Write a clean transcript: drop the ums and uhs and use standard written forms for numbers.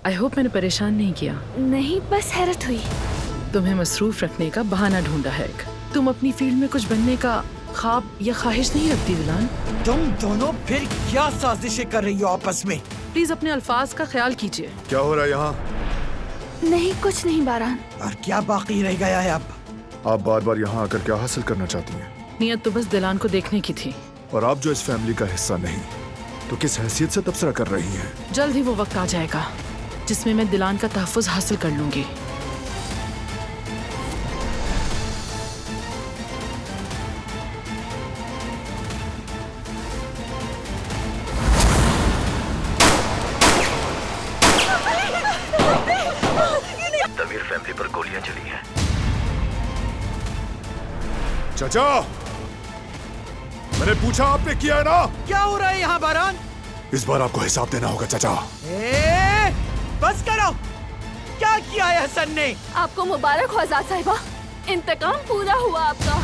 I hope मैंने परेशान नहीं किया। नहीं, बस हैरत हुई। तुम्हें मसरूफ रखने का बहाना ढूंढा है। तुम अपनी फील्ड में कुछ बनने का ख्वाब या ख्वाहिश नहीं रखती दिलान? तुम दोनों फिर क्या साजिशें कर रही हो आपस में? प्लीज अपने अल्फाज का ख्याल कीजिए। क्या हो रहा है यहाँ? नहीं, कुछ नहीं बारान। और क्या बाकी रह गया है अब? आप बार बार यहाँ आकर क्या हासिल करना चाहती हैं? नियत तो बस दिलान को देखने की थी। और आप जो इस फैमिली का हिस्सा नहीं, तो किस हैसियत से तबसरा कर रही हैं? जल्द ही वो वक्त आ जाएगा जिसमें मैं दिलान का तहफ़्फ़ुज़ हासिल कर लूंगी। तमीर फैमिली पर गोलियां चली हैं। चाचा, मैंने पूछा, आपने किया है ना? क्या हो रहा है यहाँ बारान? इस बार आपको हिसाब देना होगा चाचा। बस करो। क्या किया है हसन ने? आपको मुबारक हो आजाद साहिबा, इंतकाम पूरा हुआ आपका।